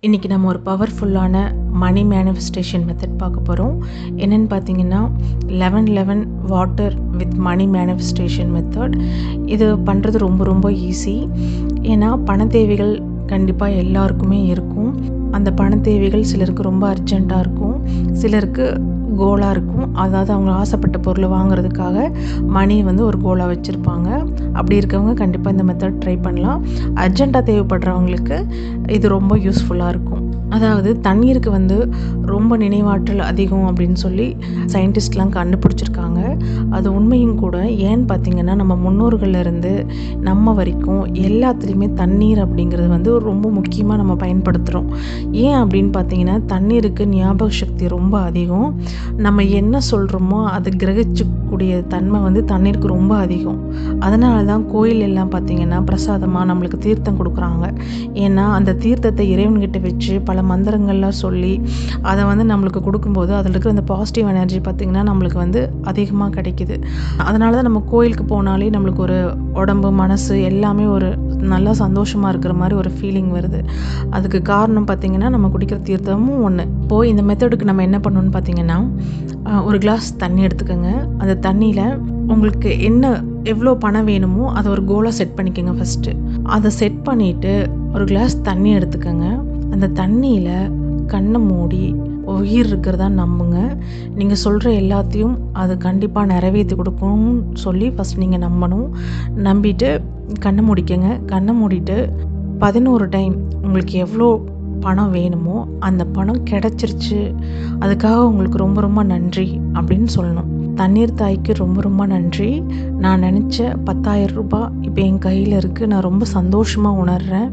இன்றைக்கி நம்ம ஒரு பவர்ஃபுல்லான மணி மேனிஃபெஸ்டேஷன் மெத்தட் பார்க்க போகிறோம். என்னென்னு பார்த்தீங்கன்னா 1111 water with money manifestation method. இது பண்ணுறது ரொம்ப ரொம்ப ஈஸி. ஏன்னா பண தேவைகள் கண்டிப்பாக எல்லாருக்குமே இருக்கும். அந்த பண தேவைகள் சிலருக்கு ரொம்ப அர்ஜெண்ட்டாக இருக்கும், சிலருக்கு கோலாக இருக்கும். அதாவது அவங்க ஆசைப்பட்ட பொருளை வாங்குறதுக்காக மணி ஒரு கோலாக வச்சுருப்பாங்க. அப்படி இருக்கவங்க கண்டிப்பாக இந்த மெத்தட் ட்ரை பண்ணலாம். அர்ஜெண்ட்டாக தேவைப்படுறவங்களுக்கு இது ரொம்ப யூஸ்ஃபுல்லாக இருக்கும். அதாவது தண்ணீருக்கு ரொம்ப நினைவாற்றல் அதிகம் அப்படின்னு சொல்லி சயின்டிஸ்ட்லாம் கண்டுபிடிச்சிருக்காங்க. அது உண்மையும் கூட. ஏன்னு பார்த்தீங்கன்னா நம்ம முன்னோர்கள்லேருந்து நம்ம வரைக்கும் எல்லாத்துலேயுமே தண்ணீர் அப்படிங்கிறது ரொம்ப முக்கியமாக நம்ம பயன்படுத்துகிறோம். ஏன் அப்படின்னு பார்த்தீங்கன்னா தண்ணீருக்கு ஞாபக சக்தி ரொம்ப அதிகம். நம்ம என்ன சொல்கிறோமோ அது கிரகிச்சக்கூடிய தன்மை தண்ணீருக்கு ரொம்ப அதிகம். அதனால தான் கோயில் எல்லாம் பார்த்தீங்கன்னா பிரசாதமாக நம்மளுக்கு தீர்த்தம் கொடுக்குறாங்க. ஏன்னா அந்த தீர்த்தத்தை இறைவன்கிட்ட வச்சு பல மந்திரங்கள்லாம் சொல்லி அதை நம்மளுக்கு கொடுக்கும்போது அதில் இருக்கிற அந்த பாசிட்டிவ் எனர்ஜி பார்த்திங்கன்னா நம்மளுக்கு அதிகமாக கிடைக்குது. அதனால தான் நம்ம கோயிலுக்கு போனாலே நம்மளுக்கு ஒரு உடம்பு மனசு எல்லாமே ஒரு நல்லா சந்தோஷமாக இருக்கிற மாதிரி ஒரு ஃபீலிங் வருது. அதுக்கு காரணம் பார்த்திங்கன்னா நம்ம குடிக்கிற தீர்த்தமும் ஒன்று. இப்போது இந்த மெத்தடுக்கு நம்ம என்ன பண்ணணும்னு பார்த்திங்கன்னா ஒரு கிளாஸ் தண்ணி எடுத்துக்கோங்க. அந்த தண்ணியில் உங்களுக்கு எவ்வளோ பணம் வேணுமோ அதை ஒரு கோலாக செட் பண்ணிக்கோங்க. ஃபஸ்ட்டு அதை செட் பண்ணிவிட்டு ஒரு கிளாஸ் தண்ணி எடுத்துக்கோங்க. அந்த தண்ணியில் கண்ணை மூடி உயிர் இருக்கிறதா நம்புங்க. நீங்கள் சொல்கிற எல்லாத்தையும் அது கண்டிப்பாக நிறைவேற்றி கொடுக்கணும்னு சொல்லி ஃபஸ்ட் நீங்கள் நம்பணும். நம்பிட்டு கண்ணை மூடிக்கங்க. கண்ணை மூடிட்டு 11 டைம் உங்களுக்கு எவ்வளோ பணம் வேணுமோ அந்த பணம் கிடச்சிருச்சு, அதுக்காக உங்களுக்கு ரொம்ப ரொம்ப நன்றி அப்படின்னு சொல்லணும். தண்ணீர் தாய்க்கு ரொம்ப ரொம்ப நன்றி. நான் நினச்ச 10,000 ரூபாய் இப்போ என் கையில் இருக்குது. நான் ரொம்ப சந்தோஷமாக உணர்கிறேன்.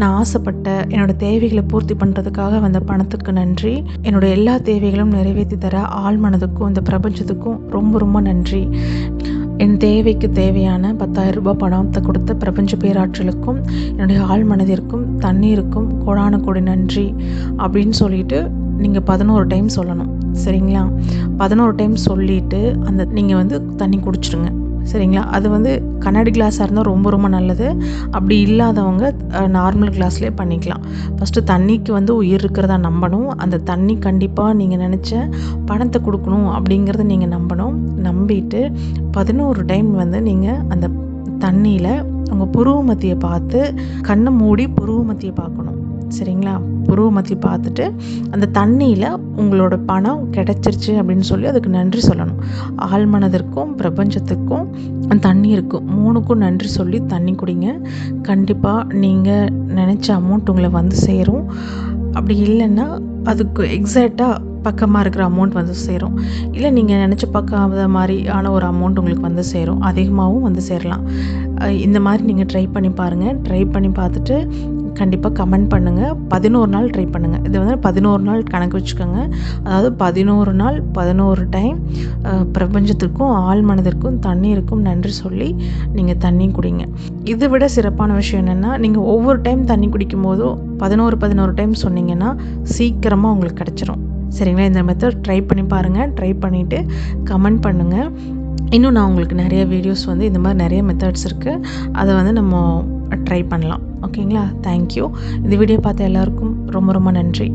நான் ஆசைப்பட்ட என்னோடய தேவைகளை பூர்த்தி பண்ணுறதுக்காக வந்த பணத்துக்கு நன்றி. என்னோடய எல்லா தேவைகளும் நிறைவேற்றி தர ஆள் மனதுக்கும் இந்த பிரபஞ்சத்துக்கும் ரொம்ப ரொம்ப நன்றி. என் தேவைக்கு தேவையான 10,000 ரூபாய் பணத்தை கொடுத்த பிரபஞ்ச பேராற்றலுக்கும் என்னுடைய ஆள் மனதிற்கும் தண்ணீருக்கும் கோடான கோடி நன்றி அப்படின்னு சொல்லிட்டு நீங்கள் 11 டைம் சொல்லணும். சரிங்களா? 11 டைம் சொல்லிவிட்டு அந்த நீங்கள் தண்ணி குடிச்சிடுங்க. சரிங்களா? அது கண்ணாடி கிளாஸாக இருந்தால் ரொம்ப ரொம்ப நல்லது. அப்படி இல்லாதவங்க நார்மல் கிளாஸ்லேயே பண்ணிக்கலாம். ஃபஸ்ட்டு தண்ணிக்கு உயிர் இருக்கிறதா நம்பணும். அந்த தண்ணி கண்டிப்பாக நீங்கள் நினச்ச பணத்தை கொடுக்கணும் அப்படிங்கிறத நீங்கள் நம்பணும். நம்பிட்டு 11 டைம் நீங்கள் அந்த தண்ணியில் உங்கள் புருவ மத்தியை பார்த்து கண்ணை மூடி புருவ மத்தியை பார்க்கணும். சரிங்களா? புருவ மத்தியை பார்த்துட்டு அந்த தண்ணியில் உங்களோட பணம் கிடச்சிருச்சு அப்படின்னு சொல்லி அதுக்கு நன்றி சொல்லணும். ஆழ்மனதிற்கும் பிரபஞ்சத்துக்கும் தண்ணீருக்கும் 3க்கும் நன்றி சொல்லி தண்ணி குடிங்க. கண்டிப்பாக நீங்கள் நினச்ச அமௌண்ட் உங்களை சேரும். அப்படி இல்லைன்னா அதுக்கு எக்ஸாக்டாக பக்கமாக இருக்கிற அமௌண்ட் சேரும். இல்லை நீங்கள் நினச்ச பக்காத மாதிரியான ஒரு அமௌண்ட் உங்களுக்கு சேரும். அதிகமாகவும் சேரலாம். இந்த மாதிரி நீங்கள் ட்ரை பண்ணி பாருங்கள். ட்ரை பண்ணி பார்த்துட்டு கண்டிப்பாக கமெண்ட் பண்ணுங்கள். 11 நாள் ட்ரை பண்ணுங்கள். இது 11 நாள் கணக்கு வச்சுக்கோங்க. அதாவது 11 நாள் 11 டைம் பிரபஞ்சத்திற்கும் ஆள் மனதிற்கும் தண்ணீருக்கும் நன்றி சொல்லி நீங்கள் தண்ணி குடிங்க. இதை விட சிறப்பான விஷயம் என்னென்னா நீங்கள் ஒவ்வொரு டைம் தண்ணி குடிக்கும் போதும் 11 டைம் சொன்னீங்கன்னா சீக்கிரமாக உங்களுக்கு கிடச்சிரும். சரிங்களா? இந்த மெத்தட் ட்ரை பண்ணி பாருங்கள். ட்ரை பண்ணிவிட்டு கமெண்ட் பண்ணுங்கள். இன்னும் நான் உங்களுக்கு நிறைய வீடியோஸ் இந்த மாதிரி நிறைய மெத்தட்ஸ் இருக்குது. அதை நம்ம ட்ரை பண்ணலாம். ஓகேங்களா? தேங்க்யூ. இந்த வீடியோ பார்த்த எல்லாருக்கும் ரொம்ப ரொம்ப நன்றி.